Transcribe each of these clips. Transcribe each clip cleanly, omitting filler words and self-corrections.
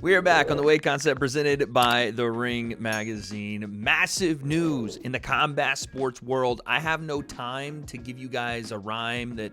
We are back on the W.A.D.E concept presented by The Ring Magazine. Massive news in the combat sports world. I have no time to give you guys a rhyme that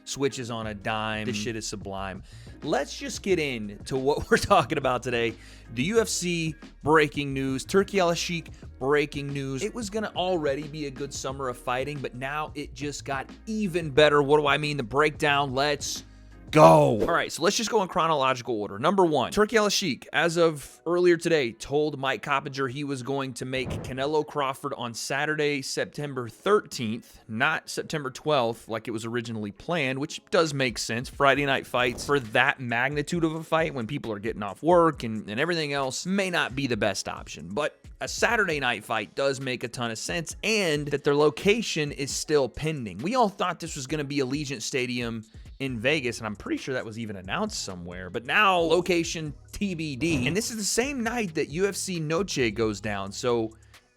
switches on a dime. This shit is sublime. Let's just get into what we're talking about today. The UFC breaking news. Turki Al-Sheikh breaking news. It was going to already be a good summer of fighting, but now it just got even better. What do I mean? The breakdown. Let's go. All right, so let's just go in chronological order. Number one, Turki Al-Sheikh, as of earlier today, told Mike Coppinger he was going to make Canelo Crawford on Saturday, September 13th, not September 12th, like it was originally planned, which does make sense. Friday night fights for that magnitude of a fight when people are getting off work and everything else may not be the best option. But a Saturday night fight does make a ton of sense, and that their location is still pending. We all thought this was going to be Allegiant Stadium in Vegas, and I'm pretty sure that was even announced somewhere, but now location TBD. And this is the same night that UFC Noche goes down. So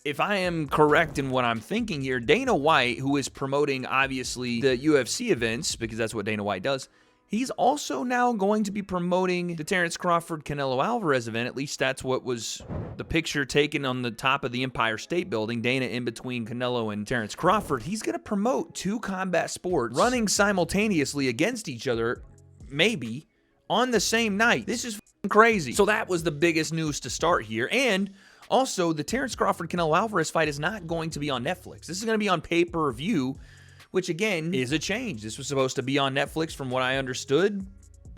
if I am correct in what I'm thinking here, Dana White, who is promoting obviously the UFC events, because that's what Dana White does, he's also now going to be promoting the Terrence Crawford Canelo Alvarez event. At least that's what was the picture taken on the top of the Empire State Building. Dana in between Canelo and Terrence Crawford. He's going to promote two combat sports running simultaneously against each other, maybe, on the same night. This is crazy. So that was the biggest news to start here. And also, the Terrence Crawford Canelo Alvarez fight is not going to be on Netflix. This is going to be on pay-per-view, which again is a change. This was supposed to be on Netflix from what I understood.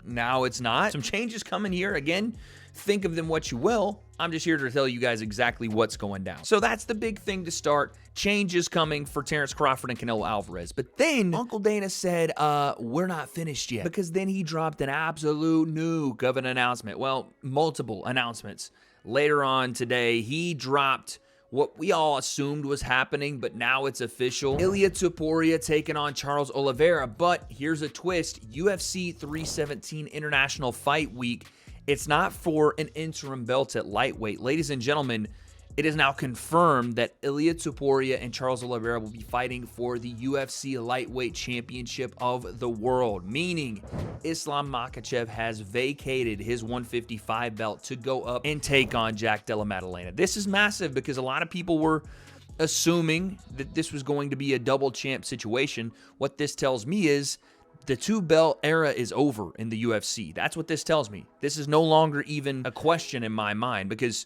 Now it's not. Some changes coming here. Again, think of them what you will. I'm just here to tell you guys exactly what's going down. So that's the big thing to start. Changes coming for Terrence Crawford and Canelo Alvarez. But then Uncle Dana said, we're not finished yet. Because then he dropped an absolute nuke of an announcement. Well, multiple announcements. Later on today, he dropped what we all assumed was happening, but now it's official. Ilia Topuria taking on Charles Oliveira, but here's a twist. UFC 317 International Fight Week. It's not for an interim belt at lightweight. Ladies and gentlemen, it is now confirmed that Ilia Topuria and Charles Oliveira will be fighting for the UFC Lightweight Championship of the World, meaning Islam Makhachev has vacated his 155 belt to go up and take on Jack Della Maddalena. This is massive because a lot of people were assuming that this was going to be a double champ situation. What this tells me is the two-belt era is over in the UFC. That's what this tells me. This is no longer even a question in my mind because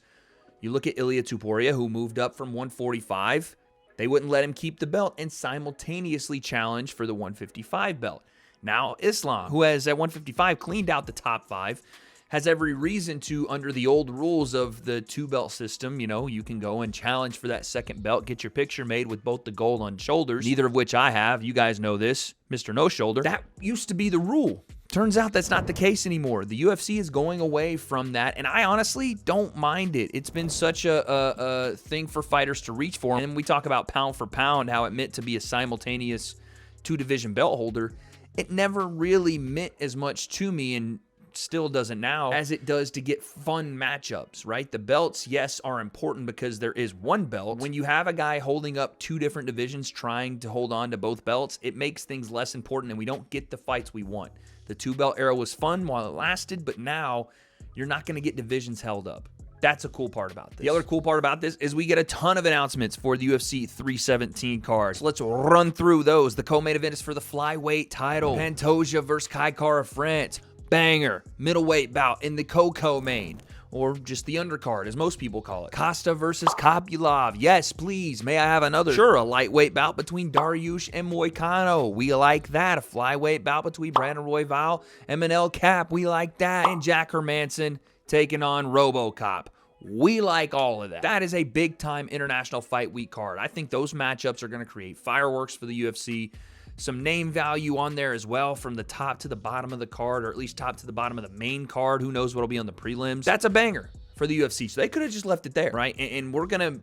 you look at Ilia Topuria, who moved up from 145. They wouldn't let him keep the belt and simultaneously challenge for the 155 belt. Now, Islam, who has at 155 cleaned out the top five, has every reason to, under the old rules of the two-belt system, you can go and challenge for that second belt, get your picture made with both the gold on shoulders, neither of which I have. You guys know this, Mr. No Shoulder. That used to be the rule. Turns out that's not the case anymore. The UFC is going away from that, and I honestly don't mind it. It's been such a thing for fighters to reach for. And we talk about pound for pound, how it meant to be a simultaneous two-division belt holder. It never really meant as much to me, and still doesn't now, as it does to get fun matchups, right? The belts, yes, are important because there is one belt. When you have a guy holding up two different divisions trying to hold on to both belts, it makes things less important and we don't get the fights we want. The two-belt era was fun while it lasted, but now you're not going to get divisions held up. That's a cool part about this. The other cool part about this is we get a ton of announcements for the UFC 317 cards. Let's run through those. The co-main event is for the flyweight title. Pantoja versus Kai Kara France. Banger. Middleweight bout in the co-main, or just the undercard, as most people call it. Costa versus Kopylov. Yes, please. May I have another? Sure, a lightweight bout between Dariush and Moicano. We like that. A flyweight bout between Brandon Royval and Manel Cap. We like that. And Jack Hermanson taking on RoboCop. We like all of that. That is a big-time International Fight Week card. I think those matchups are going to create fireworks for the UFC. Some name value on there as well from the top to the bottom of the card, or at least top to the bottom of the main card. Who knows what'll be on the prelims. That's a banger for the UFC. So they could have just left it there, right? And we're going to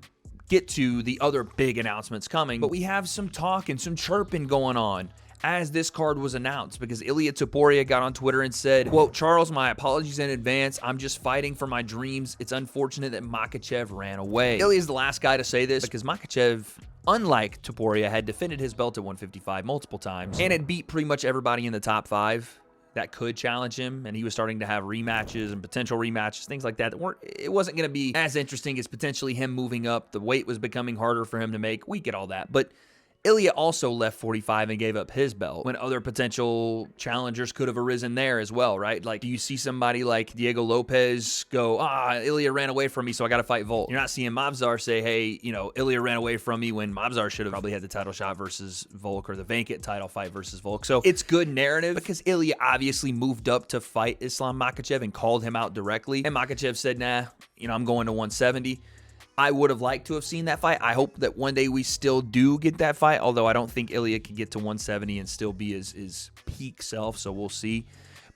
get to the other big announcements coming, but we have some talk and some chirping going on as this card was announced, because Ilia Topuria got on Twitter and said, quote, "Charles, my apologies in advance. I'm just fighting for my dreams. It's unfortunate that Makhachev ran away." Ilia's the last guy to say this because Makhachev, unlike Topuria, had defended his belt at 155 multiple times and had beat pretty much everybody in the top five. that could challenge him, and he was starting to have rematches and potential rematches, things like that. It wasn't going to be as interesting as potentially him moving up. The weight was becoming harder for him to make. We get all that. But Ilya also left 45 and gave up his belt when other potential challengers could have arisen there as well, right? Like, do you see somebody like Diego Lopez go, Ilya ran away from me, so I got to fight Volk? You're not seeing Mavzar say, hey, Ilya ran away from me, when Mavzar should have probably had the title shot versus Volk, or the vacant title fight versus Volk. So it's good narrative because Ilya obviously moved up to fight Islam Makhachev and called him out directly. And Makhachev said, nah, I'm going to 170. I would have liked to have seen that fight. I hope that one day we still do get that fight, although I don't think Ilya could get to 170 and still be his peak self, so we'll see.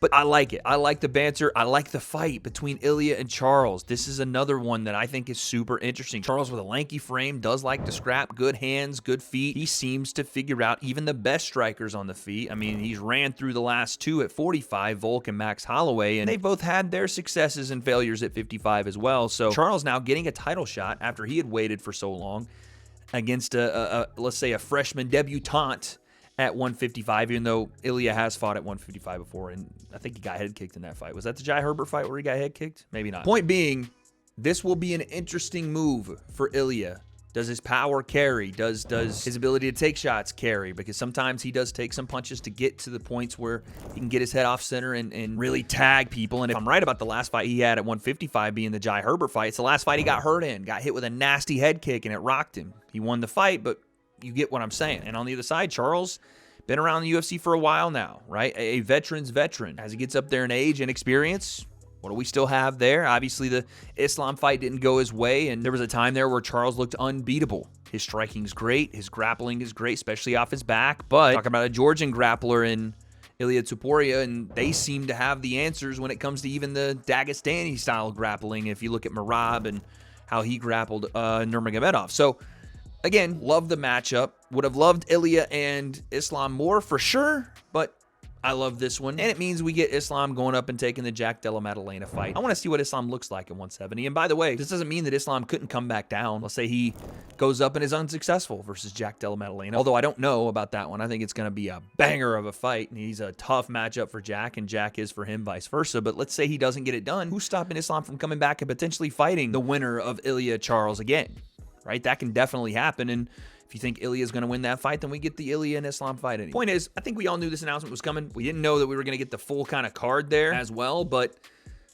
But I like it. I like the banter. I like the fight between Ilya and Charles. This is another one that I think is super interesting. Charles, with a lanky frame, does like to scrap. Good hands, good feet. He seems to figure out even the best strikers on the feet. I mean, he's ran through the last two at 45, Volk and Max Holloway, and they both had their successes and failures at 55 as well. So Charles now getting a title shot after he had waited for so long against let's say a freshman debutante at 155, even though Ilya has fought at 155 before, and I think he got head kicked in that fight. Was that the Jai Herbert fight where he got head kicked? Maybe not. Point being, this will be an interesting move for Ilya. Does his power carry? Does his ability to take shots carry? Because sometimes he does take some punches to get to the points where he can get his head off center and really tag people. And if I'm right about the last fight he had at 155 being the Jai Herbert fight, it's the last fight he got hurt in. Got hit with a nasty head kick and it rocked him. He won the fight, but you get what I'm saying. And on the other side, Charles, been around the UFC for a while now, right? A veteran's veteran. As he gets up there in age and experience, what do we still have there? Obviously, the Islam fight didn't go his way, and there was a time there where Charles looked unbeatable. His striking's great. His grappling is great, especially off his back. But talking about a Georgian grappler in Ilya Tuporia, and they seem to have the answers when it comes to even the Dagestani-style grappling, if you look at Merab and how he grappled Nurmagomedov. So, again, love the matchup. Would have loved Ilya and Islam more for sure, but I love this one. And it means we get Islam going up and taking the Jack Della Maddalena fight. I want to see what Islam looks like at 170. And by the way, this doesn't mean that Islam couldn't come back down. Let's say he goes up and is unsuccessful versus Jack Della Maddalena. Although I don't know about that one. I think it's going to be a banger of a fight. And he's a tough matchup for Jack, and Jack is for him, vice versa. But let's say he doesn't get it done. Who's stopping Islam from coming back and potentially fighting the winner of Ilya Charles again? Right? That can definitely happen. And if you think Ilya is going to win that fight, then we get the Ilya and Islam fight anyway. Point is, I think we all knew this announcement was coming. We didn't know that we were going to get the full kind of card there as well, but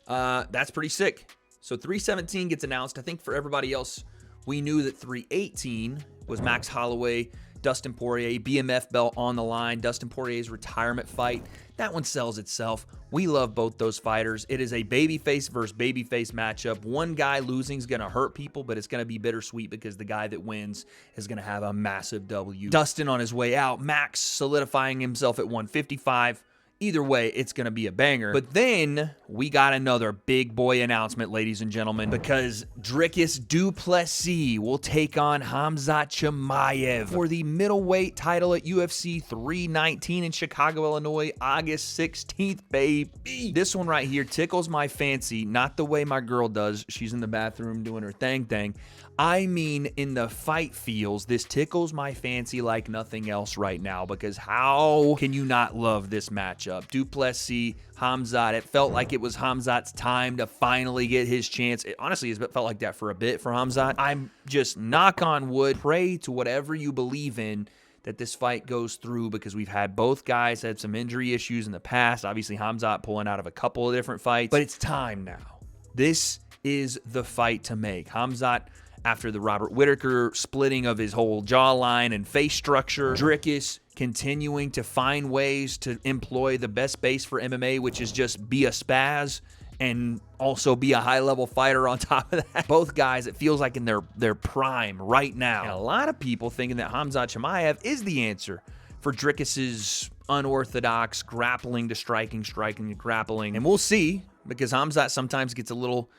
that's pretty sick. So 317 gets announced. I think for everybody else, we knew that 318 was Max Holloway, Dustin Poirier, BMF belt on the line, Dustin Poirier's retirement fight. That one sells itself. We love both those fighters. It is a babyface versus babyface matchup. One guy losing is going to hurt people, but it's going to be bittersweet because the guy that wins is going to have a massive W. Dustin on his way out, Max solidifying himself at 155. Either way, it's going to be a banger. But then we got another big boy announcement, ladies and gentlemen, because Dricus du Plessis will take on Khamzat Chimaev for the middleweight title at UFC 319 in Chicago, Illinois, August 16th, baby. This one right here tickles my fancy, not the way my girl does. She's in the bathroom doing her thing. I mean, in the fight feels, this tickles my fancy like nothing else right now, because how can you not love this matchup? Du Plessis, Khamzat. It felt like it was Khamzat's time to finally get his chance. It honestly has felt like that for a bit for Khamzat. I'm just, knock on wood, pray to whatever you believe in that this fight goes through, because we've had both guys had some injury issues in the past. Obviously, Khamzat pulling out of a couple of different fights, but it's time now. This is the fight to make. Khamzat, after the Robert Whittaker splitting of his whole jawline and face structure, Dricus continuing to find ways to employ the best base for MMA, which is just be a spaz and also be a high-level fighter on top of that. Both guys, it feels like in their prime right now. And a lot of people thinking that Khamzat Chimaev is the answer for Dricus's unorthodox grappling to striking to grappling. And we'll see, because Khamzat sometimes gets a little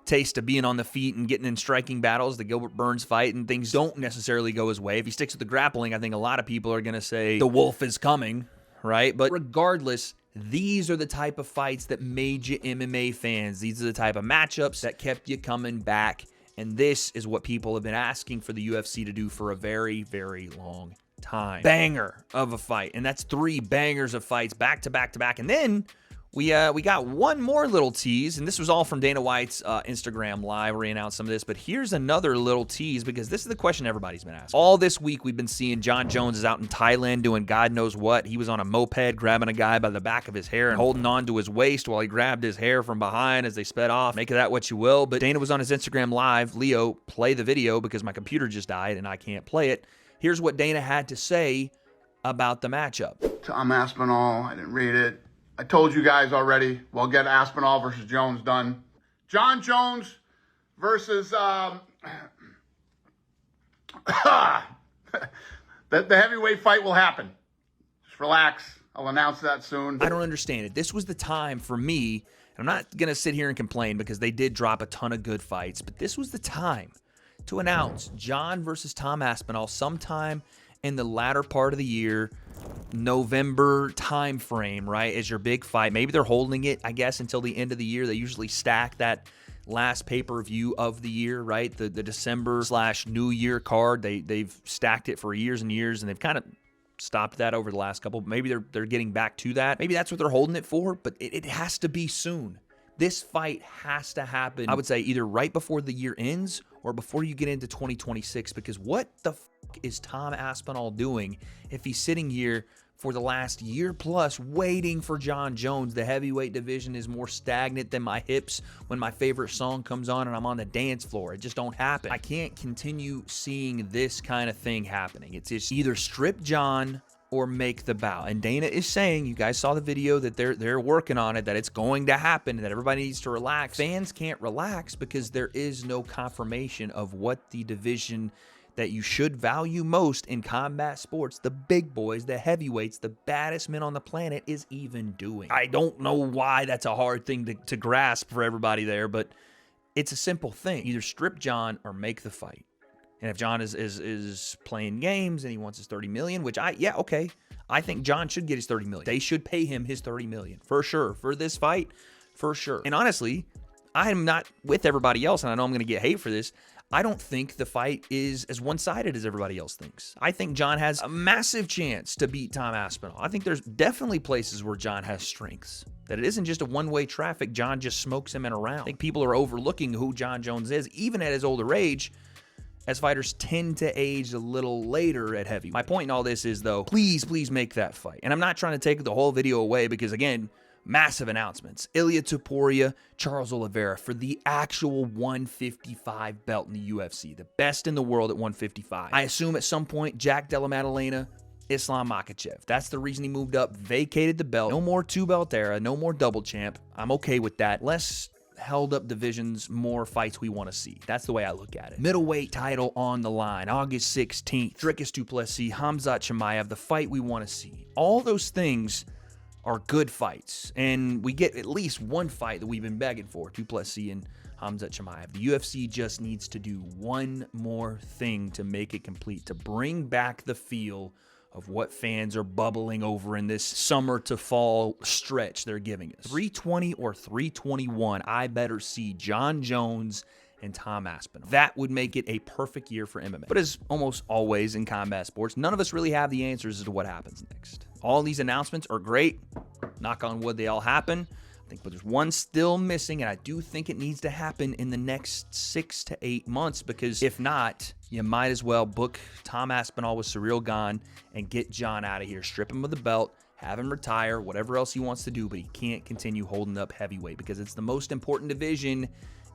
taste of being on the feet and getting in striking battles. The Gilbert Burns fight, and things don't necessarily go his way. If he sticks with the grappling, I think a lot of people are going to say the wolf is coming, right? But regardless, these are the type of fights that made you MMA fans. These are the type of matchups that kept you coming back. And this is what people have been asking for the UFC to do for a very, very long time. Banger of a fight. And that's 3 bangers of fights back to back to back. And then we got one more little tease, and this was all from Dana White's Instagram Live where he announced some of this, but here's another little tease because this is the question everybody's been asking. All this week we've been seeing Jon Jones is out in Thailand doing God knows what. He was on a moped grabbing a guy by the back of his hair and holding on to his waist while he grabbed his hair from behind as they sped off. Make of that what you will, but Dana was on his Instagram Live. Leo, play the video because my computer just died and I can't play it. Here's what Dana had to say about the matchup. Tom Aspinall, I didn't read it. I told you guys already, we'll get Aspinall versus Jones done. Jon Jones versus the heavyweight fight will happen. Just relax. I'll announce that soon. I don't understand it. This was the time for me, and I'm not going to sit here and complain because they did drop a ton of good fights, but this was the time to announce Jon versus Tom Aspinall sometime in the latter part of the year, November time frame, right, is your big fight. Maybe they're holding it, I guess, until the end of the year. They usually stack that last pay-per-view of the year, right, the December/New Year card. They've stacked it for years and years, and they've kind of stopped that over the last couple. Maybe they're getting back to that. Maybe that's what they're holding it for, but it has to be soon. This fight has to happen, I would say, either right before the year ends or before you get into 2026, because what the fuck is Tom Aspinall doing if he's sitting here for the last year plus waiting for Jon Jones? The heavyweight division is more stagnant than my hips when my favorite song comes on and I'm on the dance floor. It just don't happen. I can't continue seeing this kind of thing happening. It's just either strip Jon or make the bout. And Dana is saying, you guys saw the video, that they're working on it, that it's going to happen, that everybody needs to relax. Fans can't relax because there is no confirmation of what the division that you should value most in combat sports, the big boys, the heavyweights, the baddest men on the planet, is even doing. I don't know why that's a hard thing to grasp for everybody there, but it's a simple thing. Either strip Jon or make the fight. And if Jon is playing games and he wants his $30 million, which okay. I think Jon should get his $30 million. They should pay him his $30 million for sure. For this fight, for sure. And honestly, I am not with everybody else, and I know I'm going to get hate for this. I don't think the fight is as one-sided as everybody else thinks. I think Jon has a massive chance to beat Tom Aspinall. I think there's definitely places where Jon has strengths. That it isn't just a one-way traffic. Jon just smokes him in a round. I think people are overlooking who Jon Jones is, even at his older age, as fighters tend to age a little later at heavy. My point in all this is, though, please make that fight. And I'm not trying to take the whole video away because, again, massive announcements. Ilia Topuria, Charles Oliveira for the actual 155 belt in the UFC. The best in the world at 155. I assume at some point, Jack Della Maddalena, Islam Makhachev. That's the reason he moved up, vacated the belt. No more 2-belt era, no more double champ. I'm okay with that. Less held up divisions, more fights we want to see. That's the way I look at it. Middleweight title on the line, August 16th. Dricus du Plessis, Khamzat Chimaev, the fight we want to see. All those things are good fights, and we get at least one fight that we've been begging for, du Plessis and Khamzat Chimaev. The UFC just needs to do one more thing to make it complete, to bring back the feel of what fans are bubbling over in this summer to fall stretch they're giving us. 320 or 321, I better see Jon Jones and Tom Aspinall. That would make it a perfect year for MMA. But as almost always in combat sports, none of us really have the answers as to what happens next. All these announcements are great. Knock on wood, they all happen. But there's one still missing, and I do think it needs to happen in the next 6 to 8 months, because if not, you might as well book Tom Aspinall with Ciryl Gane and get Jon out of here. Strip him of the belt, have him retire, whatever else he wants to do, but he can't continue holding up heavyweight because it's the most important division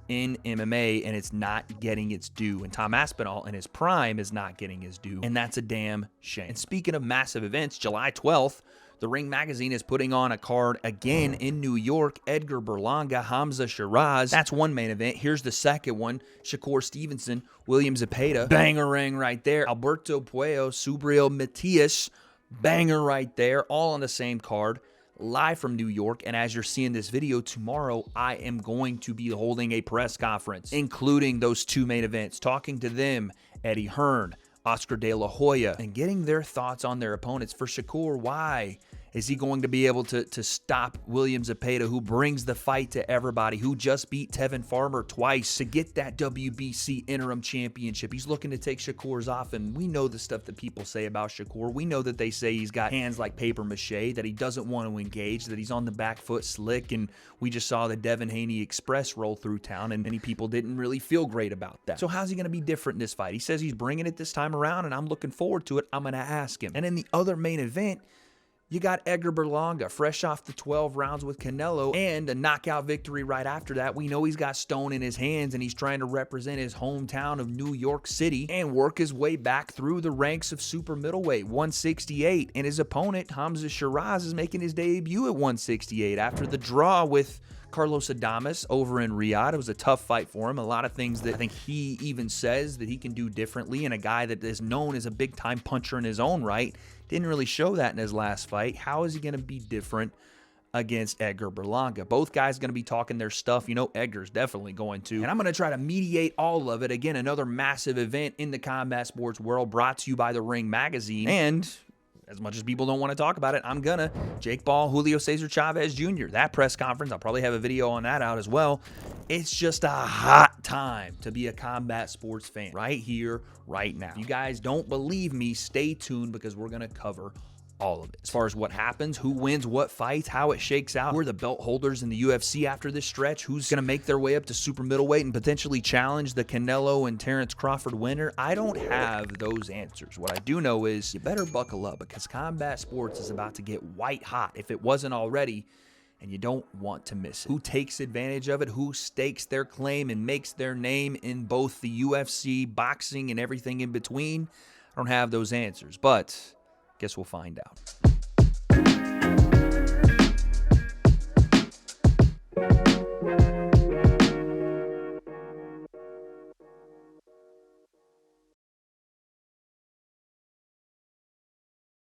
in MMA, and it's not getting its due. And Tom Aspinall in his prime is not getting his due, and that's a damn shame. And speaking of massive events, July 12th, The Ring Magazine is putting on a card again in New York. Edgar Berlanga, Hamza Shiraz. That's one main event. Here's the second one. Shakur Stevenson, William Zepeda. Banger-ring right there. Alberto Puello, Subriel Matias. Banger right there. All on the same card. Live from New York. And as you're seeing this video tomorrow, I am going to be holding a press conference, including those two main events. Talking to them, Eddie Hearn, Oscar De La Hoya, and getting their thoughts on their opponents. For Shakur, why Is he going to be able to stop William Zepeda, who brings the fight to everybody, who just beat Tevin Farmer twice to get that WBC interim championship? He's looking to take Shakur's off, and we know the stuff that people say about Shakur. We know that they say he's got hands like paper mache, that he doesn't want to engage, that he's on the back foot slick, and we just saw the Devin Haney Express roll through town, and many people didn't really feel great about that. So how's he going to be different in this fight? He says he's bringing it this time around, and I'm looking forward to it. I'm going to ask him. And in the other main event, you got Edgar Berlanga, fresh off the 12 rounds with Canelo and a knockout victory right after that. We know he's got stone in his hands and he's trying to represent his hometown of New York City and work his way back through the ranks of super middleweight, 168. And his opponent, Hamza Shiraz, is making his debut at 168 after the draw with Carlos Adames over in Riyadh. It was a tough fight for him. A lot of things that I think he even says that he can do differently, and a guy that is known as a big-time puncher in his own right didn't really show that in his last fight. How is he going to be different against Edgar Berlanga? Both guys going to be talking their stuff. You know, Edgar's definitely going to. And I'm going to try to mediate all of it. Again, another massive event in the combat sports world brought to you by The Ring Magazine. And as much as people don't want to talk about it, I'm gonna. Jake Paul, Julio Cesar Chavez Jr., that press conference, I'll probably have a video on that out as well. It's just a hot time to be a combat sports fan right here, right now. If you guys don't believe me, stay tuned because we're gonna cover all of it. As far as what happens, who wins what fights, how it shakes out, who are the belt holders in the UFC after this stretch, who's going to make their way up to super middleweight and potentially challenge the Canelo and Terrence Crawford winner, I don't have those answers. What I do know is you better buckle up because combat sports is about to get white hot if it wasn't already, and you don't want to miss it. Who takes advantage of it, who stakes their claim and makes their name in both the UFC, boxing, and everything in between, I don't have those answers, but guess we'll find out.